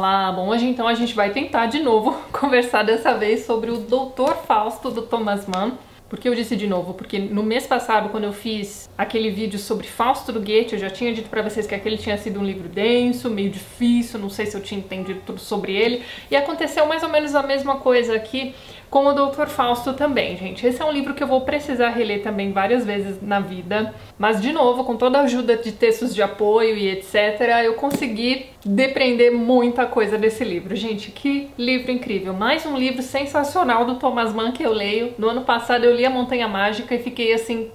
Olá, bom, hoje então a gente vai tentar de novo conversar dessa vez sobre o Doutor Fausto do Thomas Mann. Por que eu disse de novo? Porque no mês passado, quando eu fiz aquele vídeo sobre Fausto do Goethe, eu já tinha dito pra vocês que aquele tinha sido um livro denso, meio difícil, não sei se eu tinha entendido tudo sobre ele. E aconteceu mais ou menos a mesma coisa aqui com o Doutor Fausto também, gente. Esse é um livro que eu vou precisar reler também várias vezes na vida. Mas, de novo, com toda a ajuda de textos de apoio e etc., eu consegui depreender muita coisa desse livro. Gente, que livro incrível! Mais um livro sensacional do Thomas Mann que eu leio. No ano passado eu li A Montanha Mágica e fiquei, assim,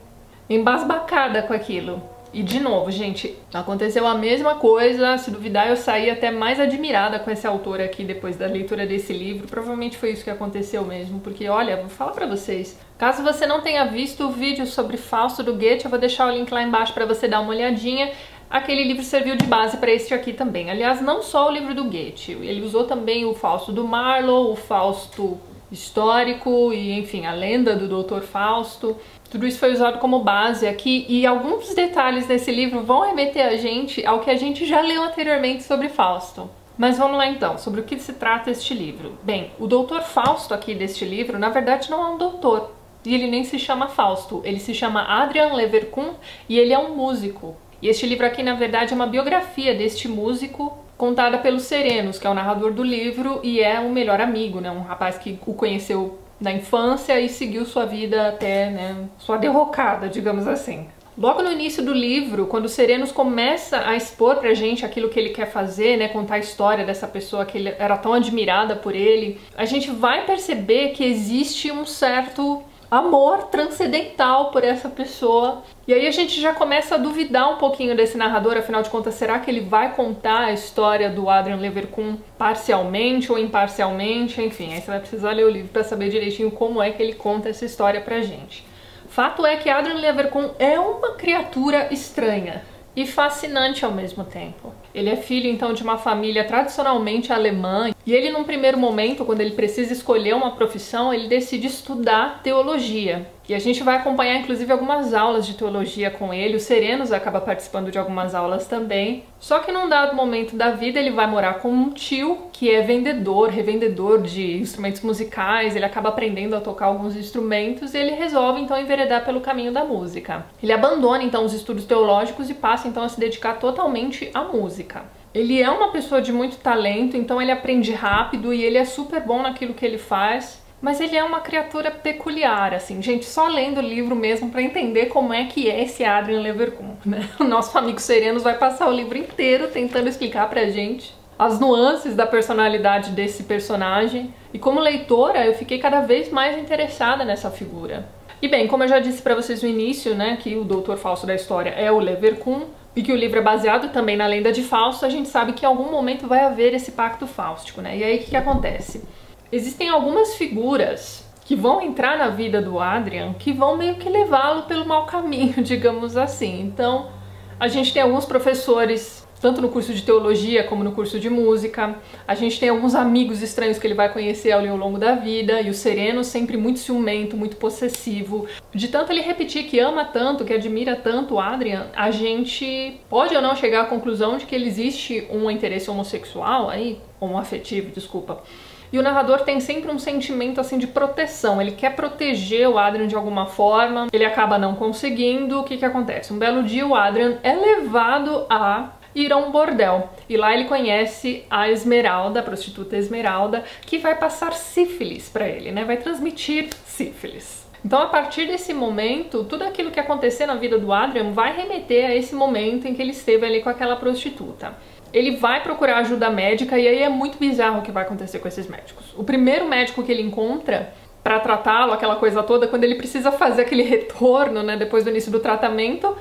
embasbacada com aquilo. E de novo, gente, aconteceu a mesma coisa, se duvidar eu saí até mais admirada com esse autor aqui depois da leitura desse livro. Provavelmente foi isso que aconteceu mesmo, porque olha, vou falar pra vocês. Caso você não tenha visto o vídeo sobre Fausto do Goethe, eu vou deixar o link lá embaixo pra você dar uma olhadinha. Aquele livro serviu de base para este aqui também. Aliás, não só o livro do Goethe, ele usou também o Fausto do Marlowe, o Fausto histórico e, enfim, a lenda do Doutor Fausto. Tudo isso foi usado como base aqui e alguns detalhes desse livro vão remeter a gente ao que a gente já leu anteriormente sobre Fausto. Mas vamos lá então, sobre o que se trata este livro. Bem, o Doutor Fausto aqui deste livro, na verdade, não é um doutor. E ele nem se chama Fausto, ele se chama Adrian Leverkun e ele é um músico. E este livro aqui, na verdade, é uma biografia deste músico contada pelo Serenos, que é o narrador do livro e é o melhor amigo, né? Um rapaz que o conheceu na infância e seguiu sua vida até, né, sua derrocada, digamos assim. Logo no início do livro, quando o Serenos começa a expor pra gente aquilo que ele quer fazer, né, contar a história dessa pessoa que ele era tão admirada por ele, a gente vai perceber que existe um certo amor transcendental por essa pessoa. E aí a gente já começa a duvidar um pouquinho desse narrador, afinal de contas, será que ele vai contar a história do Adrian Leverkun parcialmente ou imparcialmente? Enfim, aí você vai precisar ler o livro para saber direitinho como é que ele conta essa história pra gente. Fato é que Adrian Leverkun é uma criatura estranha e fascinante ao mesmo tempo. Ele é filho, então, de uma família tradicionalmente alemã e ele, num primeiro momento, quando ele precisa escolher uma profissão, ele decide estudar teologia. E a gente vai acompanhar, inclusive, algumas aulas de teologia com ele. O Serenos acaba participando de algumas aulas também. Só que num dado momento da vida, ele vai morar com um tio que é revendedor de instrumentos musicais. Ele acaba aprendendo a tocar alguns instrumentos e ele resolve, então, enveredar pelo caminho da música. Ele abandona, então, os estudos teológicos e passa, então, a se dedicar totalmente à música. Ele é uma pessoa de muito talento, então ele aprende rápido e ele é super bom naquilo que ele faz. Mas ele é uma criatura peculiar, assim, gente, só lendo o livro mesmo pra entender como é que é esse Adrian Leverkun, né? O nosso amigo Serenos vai passar o livro inteiro tentando explicar pra gente as nuances da personalidade desse personagem. E como leitora, eu fiquei cada vez mais interessada nessa figura. E bem, como eu já disse pra vocês no início, né, que o Doutor Fausto da história é o Leverkun, e que o livro é baseado também na lenda de Fausto, a gente sabe que em algum momento vai haver esse pacto fáustico, né? E aí o que acontece? Existem algumas figuras que vão entrar na vida do Adrian que vão meio que levá-lo pelo mau caminho, digamos assim. Então, a gente tem alguns professores, tanto no curso de teologia como no curso de música. A gente tem alguns amigos estranhos que ele vai conhecer ao longo da vida. E o Sereno sempre muito ciumento, muito possessivo. De tanto ele repetir que ama tanto, que admira tanto o Adrian, a gente pode ou não chegar à conclusão de que ele existe um interesse homossexual aí, homoafetivo, desculpa. E o narrador tem sempre um sentimento assim de proteção, ele quer proteger o Adrian de alguma forma, ele acaba não conseguindo. O que acontece? Um belo dia o Adrian é levado a ir a um bordel, e lá ele conhece a Esmeralda, a prostituta Esmeralda, que vai passar sífilis pra ele, né? Vai transmitir sífilis. Então, a partir desse momento, tudo aquilo que acontecer na vida do Adrian vai remeter a esse momento em que ele esteve ali com aquela prostituta. Ele vai procurar ajuda médica e aí é muito bizarro o que vai acontecer com esses médicos. O primeiro médico que ele encontra para tratá-lo, aquela coisa toda, quando ele precisa fazer aquele retorno, né, depois do início do tratamento,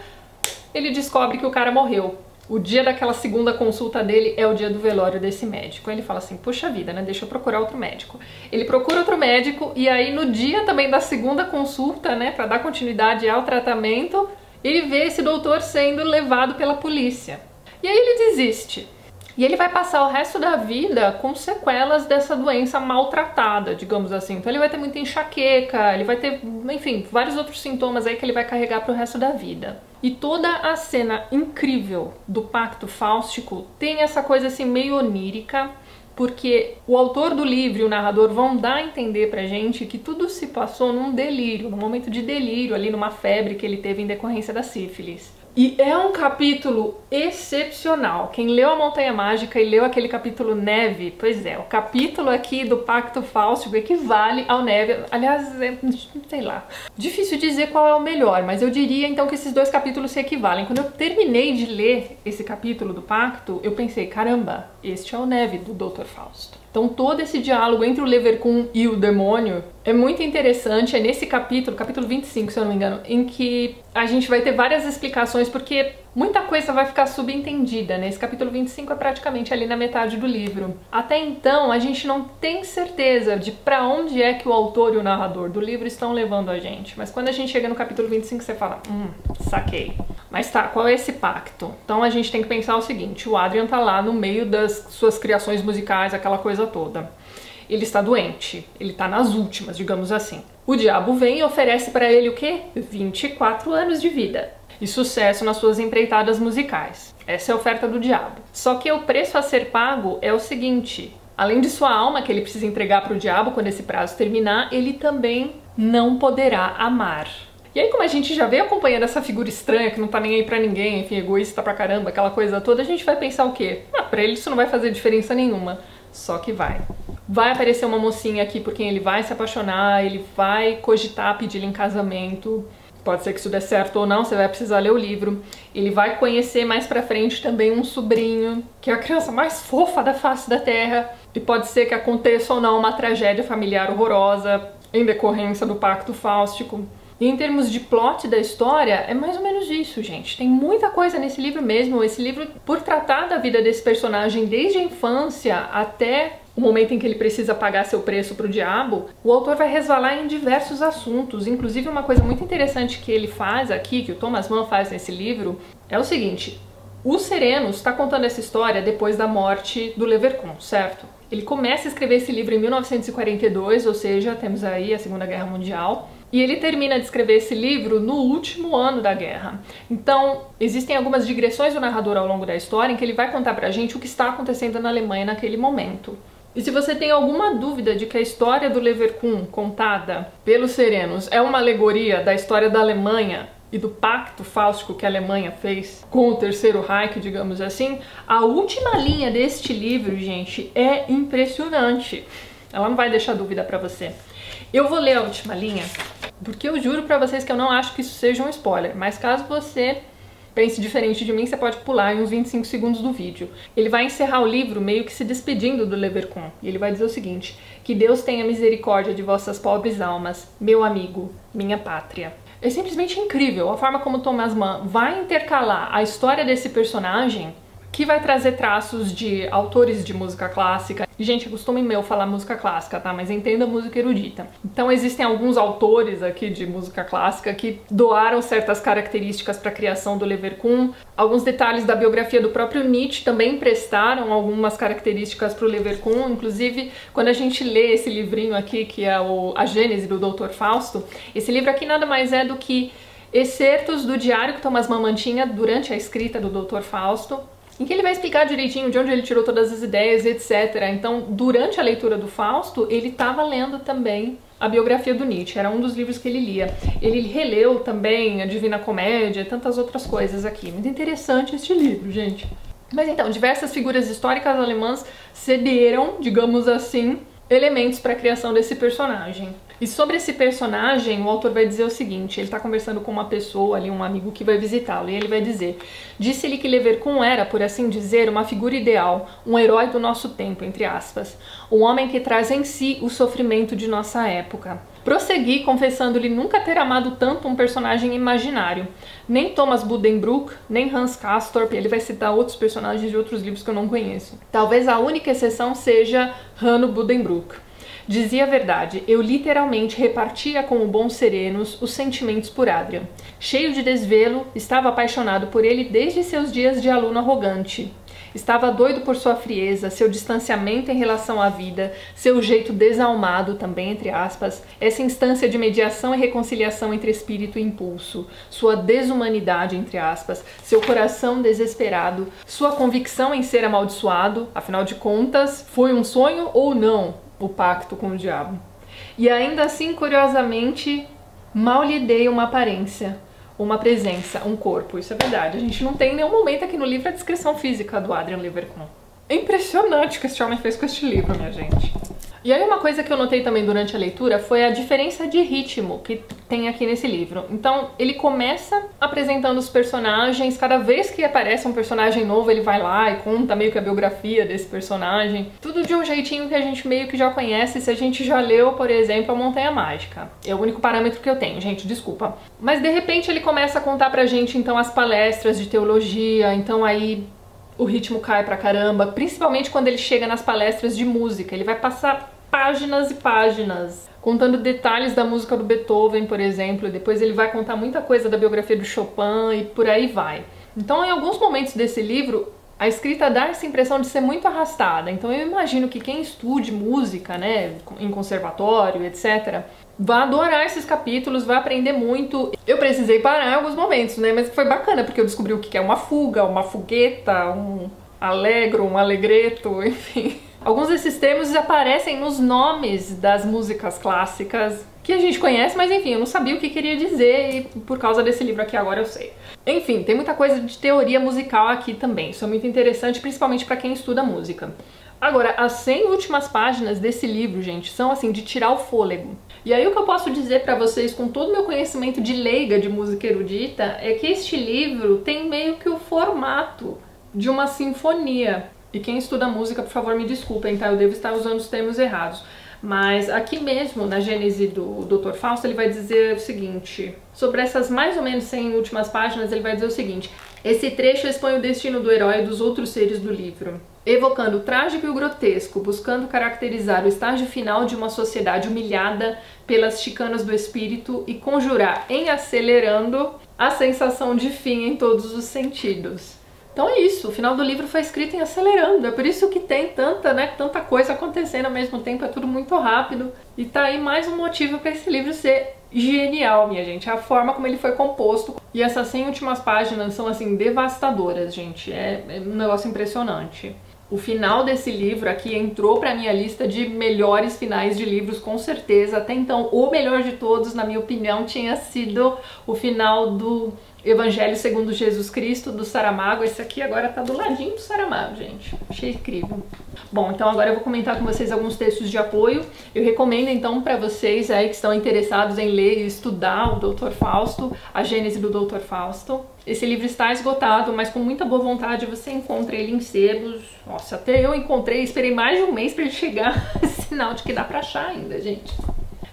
ele descobre que o cara morreu. O dia daquela segunda consulta dele é o dia do velório desse médico. Ele fala assim, puxa vida, né, deixa eu procurar outro médico. Ele procura outro médico e aí no dia também da segunda consulta, né, para dar continuidade ao tratamento, ele vê esse doutor sendo levado pela polícia. E aí ele desiste. E ele vai passar o resto da vida com sequelas dessa doença maltratada, digamos assim. Então ele vai ter muita enxaqueca, ele vai ter, enfim, vários outros sintomas aí que ele vai carregar pro resto da vida. E toda a cena incrível do pacto fáustico tem essa coisa assim meio onírica, porque o autor do livro e o narrador vão dar a entender pra gente que tudo se passou num delírio, num momento de delírio, ali numa febre que ele teve em decorrência da sífilis. E é um capítulo excepcional. Quem leu A Montanha Mágica e leu aquele capítulo Neve, pois é, o capítulo aqui do Pacto Fáustico equivale ao Neve. Aliás, sei lá, difícil dizer qual é o melhor, mas eu diria então que esses dois capítulos se equivalem. Quando eu terminei de ler esse capítulo do Pacto, eu pensei, caramba, este é o Neve do Dr. Fausto. Então todo esse diálogo entre o Leverkusen e o demônio é muito interessante. É nesse capítulo, capítulo 25, se eu não me engano, em que a gente vai ter várias explicações, porque muita coisa vai ficar subentendida, né? Esse capítulo 25 é praticamente ali na metade do livro. Até então, a gente não tem certeza de pra onde é que o autor e o narrador do livro estão levando a gente. Mas quando a gente chega no capítulo 25, você fala, saquei. Mas tá, qual é esse pacto? Então a gente tem que pensar o seguinte, o Adrian tá lá no meio das suas criações musicais, aquela coisa toda. Ele está doente, ele tá nas últimas, digamos assim. O diabo vem e oferece para ele o quê? 24 anos de vida e sucesso nas suas empreitadas musicais. Essa é a oferta do diabo. Só que o preço a ser pago é o seguinte, além de sua alma que ele precisa entregar para o diabo quando esse prazo terminar, ele também não poderá amar. E aí, como a gente já veio acompanhando essa figura estranha que não tá nem aí pra ninguém, enfim, egoísta pra caramba, aquela coisa toda, a gente vai pensar o quê? Pra ele isso não vai fazer diferença nenhuma. Só que vai. Vai aparecer uma mocinha aqui por quem ele vai se apaixonar, ele vai cogitar pedir-lhe em casamento. Pode ser que isso dê certo ou não, você vai precisar ler o livro. Ele vai conhecer mais pra frente também um sobrinho, que é a criança mais fofa da face da Terra. E pode ser que aconteça ou não uma tragédia familiar horrorosa em decorrência do Pacto Fáustico. E em termos de plot da história, é mais ou menos isso, gente. Tem muita coisa nesse livro mesmo. Esse livro, por tratar da vida desse personagem desde a infância até o momento em que ele precisa pagar seu preço para o diabo, o autor vai resvalar em diversos assuntos. Inclusive, uma coisa muito interessante que ele faz aqui, que o Thomas Mann faz nesse livro, é o seguinte. O Serenos está contando essa história depois da morte do Leverkusen, certo? Ele começa a escrever esse livro em 1942, ou seja, temos aí a Segunda Guerra Mundial. E ele termina de escrever esse livro no último ano da guerra. Então, existem algumas digressões do narrador ao longo da história em que ele vai contar pra gente o que está acontecendo na Alemanha naquele momento. E se você tem alguma dúvida de que a história do Leverkusen, contada pelos Serenos, é uma alegoria da história da Alemanha e do pacto fáustico que a Alemanha fez com o Terceiro Reich, digamos assim, a última linha deste livro, gente, é impressionante. Ela não vai deixar dúvida pra você. Eu vou ler a última linha, porque eu juro pra vocês que eu não acho que isso seja um spoiler, mas caso você pense diferente de mim, você pode pular em uns 25 segundos do vídeo. Ele vai encerrar o livro meio que se despedindo do Leverkusen, e ele vai dizer o seguinte, que Deus tenha misericórdia de vossas pobres almas, meu amigo, minha pátria. É simplesmente incrível a forma como Thomas Mann vai intercalar a história desse personagem, que vai trazer traços de autores de música clássica. E, gente, é costume meu falar música clássica, tá? Mas entenda música erudita. Então existem alguns autores aqui de música clássica que doaram certas características para a criação do Leverkusen. Alguns detalhes da biografia do próprio Nietzsche também emprestaram algumas características para o Leverkusen. Inclusive, quando a gente lê esse livrinho aqui, que é a Gênese do Dr. Fausto, esse livro aqui nada mais é do que excertos do diário que Thomas Mann mantinha durante a escrita do Dr. Fausto, em que ele vai explicar direitinho de onde ele tirou todas as ideias, etc. Então, durante a leitura do Fausto, ele estava lendo também a biografia do Nietzsche, era um dos livros que ele lia. Ele releu também a Divina Comédia e tantas outras coisas aqui. Muito interessante este livro, gente. Mas então, diversas figuras históricas alemãs cederam, digamos assim, elementos para a criação desse personagem. E sobre esse personagem, o autor vai dizer o seguinte, ele está conversando com uma pessoa ali, um amigo que vai visitá-lo, e ele vai dizer, disse-lhe que Leverkusen era, por assim dizer, uma figura ideal, um herói do nosso tempo, entre aspas, um homem que traz em si o sofrimento de nossa época. Prossegui, confessando-lhe nunca ter amado tanto um personagem imaginário. Nem Thomas Buddenbrook, nem Hans Castorp, ele vai citar outros personagens de outros livros que eu não conheço. Talvez a única exceção seja Hanno Buddenbrook. Dizia a verdade, eu literalmente repartia com o bom Serenos os sentimentos por Adrian. Cheio de desvelo, estava apaixonado por ele desde seus dias de aluno arrogante. Estava doido por sua frieza, seu distanciamento em relação à vida, seu jeito desalmado também, entre aspas, essa instância de mediação e reconciliação entre espírito e impulso, sua desumanidade, entre aspas, seu coração desesperado, sua convicção em ser amaldiçoado, afinal de contas, foi um sonho ou não o pacto com o diabo? E ainda assim, curiosamente, mal lhe dei uma aparência, uma presença, um corpo. Isso é verdade. A gente não tem em nenhum momento aqui no livro a descrição física do Adrian Leverkühn. É impressionante o que esse homem fez com este livro, minha gente. E aí uma coisa que eu notei também durante a leitura foi a diferença de ritmo que tem aqui nesse livro. Então, ele começa apresentando os personagens, cada vez que aparece um personagem novo, ele vai lá e conta meio que a biografia desse personagem. Tudo de um jeitinho que a gente meio que já conhece se a gente já leu, por exemplo, A Montanha Mágica. É o único parâmetro que eu tenho, gente, desculpa. Mas de repente ele começa a contar pra gente, então, as palestras de teologia, então aí o ritmo cai pra caramba, principalmente quando ele chega nas palestras de música. Ele vai passar páginas e páginas contando detalhes da música do Beethoven, por exemplo. Depois ele vai contar muita coisa da biografia do Chopin e por aí vai. Então, em alguns momentos desse livro, a escrita dá essa impressão de ser muito arrastada. Então eu imagino que quem estude música, né, em conservatório, etc., vai adorar esses capítulos, vai aprender muito. Eu precisei parar em alguns momentos, né, mas foi bacana, porque eu descobri o que é uma fuga, uma fugueta, um allegro, um allegretto, enfim. Alguns desses termos aparecem nos nomes das músicas clássicas que a gente conhece, mas enfim, eu não sabia o que queria dizer e por causa desse livro aqui agora eu sei. Enfim, tem muita coisa de teoria musical aqui também, isso é muito interessante, principalmente para quem estuda música. Agora, as 100 últimas páginas desse livro, gente, são assim, de tirar o fôlego. E aí o que eu posso dizer pra vocês, com todo o meu conhecimento de leiga de música erudita, é que este livro tem meio que o formato de uma sinfonia. E quem estuda música, por favor, me desculpem, tá? Eu devo estar usando os termos errados. Mas aqui mesmo, na Gênese do Dr. Fausto, ele vai dizer o seguinte, sobre essas mais ou menos 100 últimas páginas, ele vai dizer o seguinte: esse trecho expõe o destino do herói e dos outros seres do livro, evocando o trágico e o grotesco, buscando caracterizar o estágio final de uma sociedade humilhada pelas chicanas do espírito e conjurar, em acelerando, a sensação de fim em todos os sentidos. Então é isso, o final do livro foi escrito em acelerando, é por isso que tem tanta coisa acontecendo ao mesmo tempo, é tudo muito rápido. E tá aí mais um motivo para esse livro ser genial, minha gente, a forma como ele foi composto. E essas 100 últimas páginas são, assim, devastadoras, gente, é um negócio impressionante. O final desse livro aqui entrou pra minha lista de melhores finais de livros, com certeza. Até então, o melhor de todos, na minha opinião, tinha sido o final do Evangelho segundo Jesus Cristo, do Saramago. Esse aqui agora tá do ladinho do Saramago, gente. Achei incrível. Bom, então agora eu vou comentar com vocês alguns textos de apoio. Eu recomendo então para vocês aí que estão interessados em ler e estudar o Dr. Fausto, a Gênese do Dr. Fausto. Esse livro está esgotado, mas com muita boa vontade você encontra ele em sebos. Nossa, até eu encontrei, esperei mais de um mês para ele chegar. Sinal de que dá para achar ainda, gente.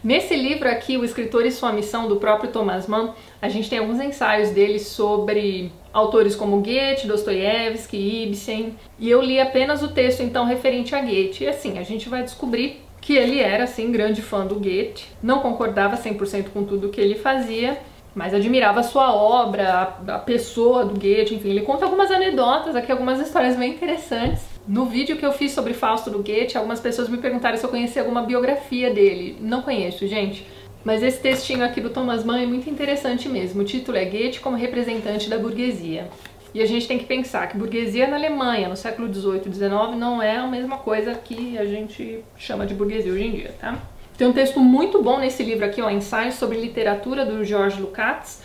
Nesse livro aqui, O Escritor e Sua Missão, do próprio Thomas Mann, a gente tem alguns ensaios dele sobre autores como Goethe, Dostoiévski, Ibsen, e eu li apenas o texto, então, referente a Goethe. E assim, a gente vai descobrir que ele era, assim, grande fã do Goethe, não concordava 100% com tudo que ele fazia, mas admirava a sua obra, a pessoa do Goethe, enfim, ele conta algumas anedotas aqui, algumas histórias bem interessantes. No vídeo que eu fiz sobre Fausto do Goethe, algumas pessoas me perguntaram se eu conhecia alguma biografia dele. Não conheço, gente. Mas esse textinho aqui do Thomas Mann é muito interessante mesmo. O título é Goethe como representante da burguesia. E a gente tem que pensar que burguesia na Alemanha, no século XVIII e XIX, não é a mesma coisa que a gente chama de burguesia hoje em dia, tá? Tem um texto muito bom nesse livro aqui, ó, Ensaios sobre Literatura, do George Lukács.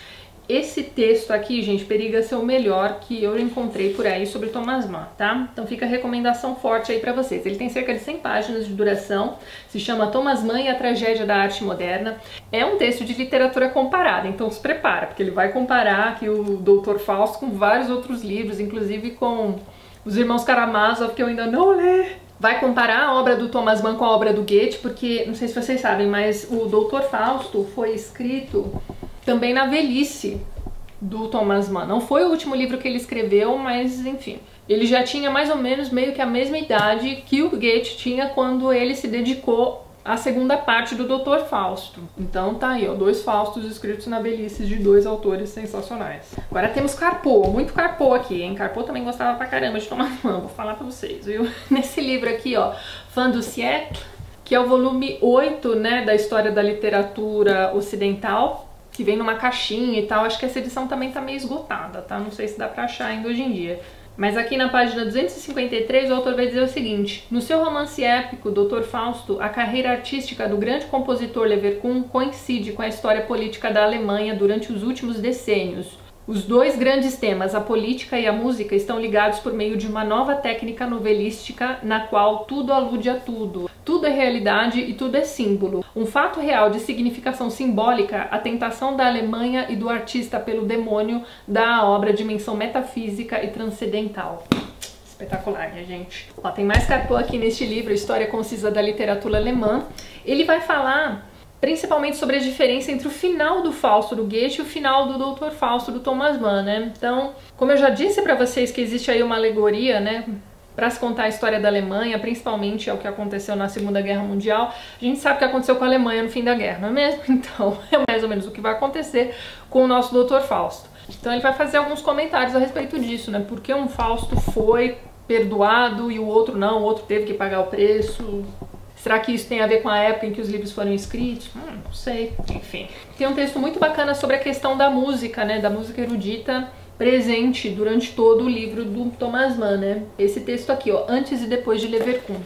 Esse texto aqui, gente, periga ser o melhor que eu encontrei por aí sobre Thomas Mann, tá? Então fica a recomendação forte aí pra vocês. Ele tem cerca de 100 páginas de duração, se chama Thomas Mann e a Tragédia da Arte Moderna. É um texto de literatura comparada, então se prepara, porque ele vai comparar aqui o Dr. Fausto com vários outros livros, inclusive com os Irmãos Karamazov, que eu ainda não li. Vai comparar a obra do Thomas Mann com a obra do Goethe, porque, não sei se vocês sabem, mas o Dr. Fausto foi escrito também na velhice do Thomas Mann. Não foi o último livro que ele escreveu, mas enfim. Ele já tinha mais ou menos meio que a mesma idade que o Goethe tinha quando ele se dedicou a segunda parte do Dr. Fausto. Então tá aí, ó, 2 Faustos escritos na velhice de 2 autores sensacionais. Agora temos Carpo, muito Carpo aqui, hein? Carpo também gostava pra caramba de Thomas Mann, vou falar pra vocês, viu? Nesse livro aqui, ó, Fin du siècle, que é o volume 8, né, da história da literatura ocidental, que vem numa caixinha e tal. Acho que essa edição também tá meio esgotada, tá? Não sei se dá pra achar ainda hoje em dia. Mas aqui na página 253 o autor vai dizer o seguinte: no seu romance épico, Dr. Fausto, a carreira artística do grande compositor Leverkusen coincide com a história política da Alemanha durante os últimos decênios. Os 2 grandes temas, a política e a música, estão ligados por meio de uma nova técnica novelística na qual tudo alude a tudo. Tudo é realidade e tudo é símbolo. Um fato real de significação simbólica, a tentação da Alemanha e do artista pelo demônio dá à obra dimensão metafísica e transcendental. Espetacular, né, gente? Ó, tem mais Carpo aqui neste livro, História Concisa da Literatura Alemã. Ele vai falar principalmente sobre a diferença entre o final do Fausto do Goethe e o final do Dr. Fausto do Thomas Mann, né? Então, como eu já disse para vocês que existe aí uma alegoria, né, para se contar a história da Alemanha, principalmente é o que aconteceu na Segunda Guerra Mundial. A gente sabe o que aconteceu com a Alemanha no fim da guerra, não é mesmo? Então, é mais ou menos o que vai acontecer com o nosso Dr. Fausto. Então, ele vai fazer alguns comentários a respeito disso, né? Por que um Fausto foi perdoado e o outro não, o outro teve que pagar o preço. Será que isso tem a ver com a época em que os livros foram escritos? Não sei. Enfim. Tem um texto muito bacana sobre a questão da música, né? Da música erudita presente durante todo o livro do Thomas Mann, né? Esse texto aqui, ó, Antes e Depois de Leverkusen.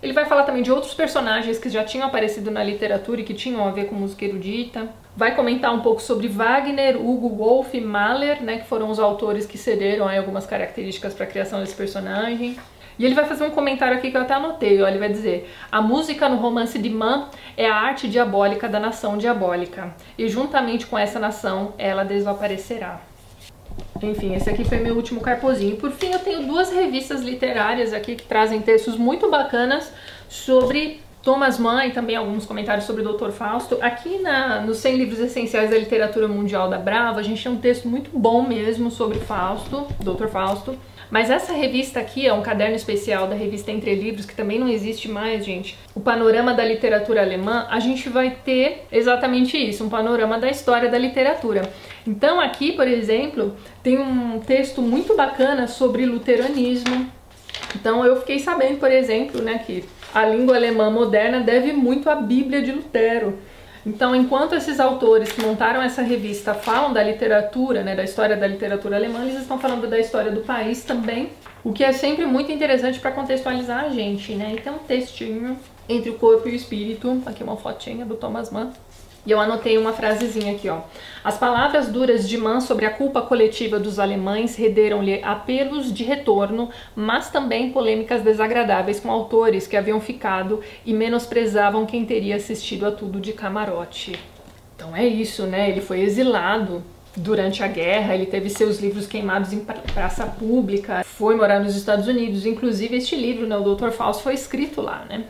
Ele vai falar também de outros personagens que já tinham aparecido na literatura e que tinham a ver com música erudita. Vai comentar um pouco sobre Wagner, Hugo Wolf e Mahler, né? Que foram os autores que cederam aí algumas características para a criação desse personagem. E ele vai fazer um comentário aqui que eu até anotei, ó, ele vai dizer: a música no romance de Mann é a arte diabólica da nação diabólica, e juntamente com essa nação, ela desaparecerá. Enfim, esse aqui foi meu último carpozinho. Por fim, eu tenho 2 revistas literárias aqui que trazem textos muito bacanas sobre Thomas Mann e também alguns comentários sobre o Dr. Fausto. Aqui nos 100 livros essenciais da literatura mundial da Brava, a gente tem um texto muito bom mesmo sobre Fausto, Dr. Fausto. Mas essa revista aqui é um caderno especial da revista Entre Livros, que também não existe mais, gente. O panorama da literatura alemã, a gente vai ter exatamente isso, um panorama da história da literatura. Então aqui, por exemplo, tem um texto muito bacana sobre luteranismo. Então eu fiquei sabendo, por exemplo, né, que a língua alemã moderna deve muito à Bíblia de Lutero. Então, enquanto esses autores que montaram essa revista falam da literatura, né, da história da literatura alemã, eles estão falando da história do país também, o que é sempre muito interessante para contextualizar a gente, né? Então, um textinho entre o corpo e o espírito, aqui uma fotinha do Thomas Mann. E eu anotei uma frasezinha aqui, ó. As palavras duras de Mann sobre a culpa coletiva dos alemães renderam-lhe apelos de retorno, mas também polêmicas desagradáveis com autores que haviam ficado e menosprezavam quem teria assistido a tudo de camarote. Então é isso, né? Ele foi exilado durante a guerra, ele teve seus livros queimados em praça pública, foi morar nos Estados Unidos. Inclusive este livro, né, o Dr. Fausto, foi escrito lá, né?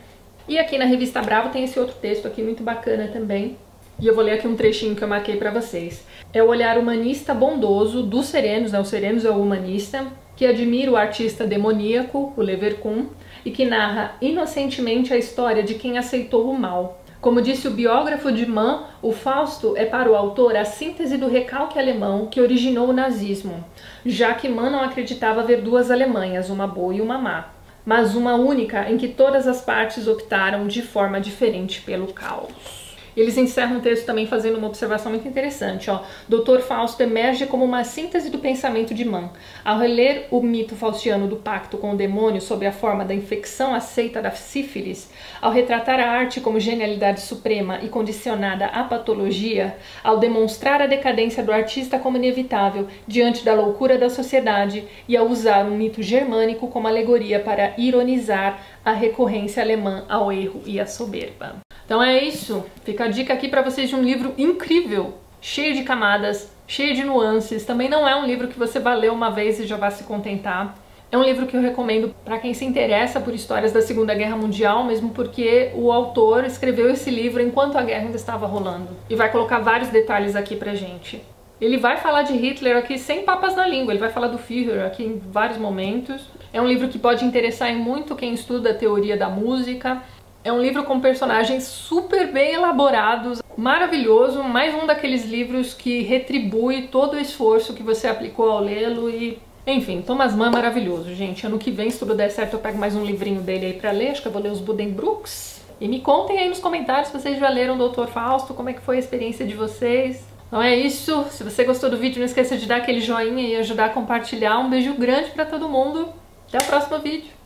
E aqui na revista Bravo tem esse outro texto aqui muito bacana também. E eu vou ler aqui um trechinho que eu marquei para vocês. É o olhar humanista bondoso dos Serenos, né? O Serenos é o humanista, que admira o artista demoníaco, o Leverkusen, e que narra inocentemente a história de quem aceitou o mal. Como disse o biógrafo de Mann, o Fausto é para o autor a síntese do recalque alemão que originou o nazismo, já que Mann não acreditava haver 2 Alemanhas, uma boa e uma má, mas uma única em que todas as partes optaram de forma diferente pelo caos. Eles encerram o texto também fazendo uma observação muito interessante, ó. Dr. Fausto emerge como uma síntese do pensamento de Mann. Ao reler o mito faustiano do pacto com o demônio sob a forma da infecção aceita da sífilis, ao retratar a arte como genialidade suprema e condicionada à patologia, ao demonstrar a decadência do artista como inevitável diante da loucura da sociedade e ao usar um mito germânico como alegoria para ironizar a recorrência alemã ao erro e à soberba. Então é isso, fica a dica aqui para vocês de um livro incrível, cheio de camadas, cheio de nuances. Também não é um livro que você vai ler uma vez e já vai se contentar. É um livro que eu recomendo para quem se interessa por histórias da Segunda Guerra Mundial, mesmo porque o autor escreveu esse livro enquanto a guerra ainda estava rolando. E vai colocar vários detalhes aqui pra gente. Ele vai falar de Hitler aqui sem papas na língua, ele vai falar do Führer aqui em vários momentos. É um livro que pode interessar em muito quem estuda a teoria da música. É um livro com personagens super bem elaborados, maravilhoso, mais um daqueles livros que retribui todo o esforço que você aplicou ao lê-lo e... Enfim, Thomas Mann maravilhoso, gente. Ano que vem, se tudo der certo, eu pego mais um livrinho dele aí pra ler, acho que eu vou ler os Buddenbrooks. E me contem aí nos comentários se vocês já leram Dr. Fausto, como é que foi a experiência de vocês. Então é isso, se você gostou do vídeo, não esqueça de dar aquele joinha e ajudar a compartilhar. Um beijo grande pra todo mundo, até o próximo vídeo.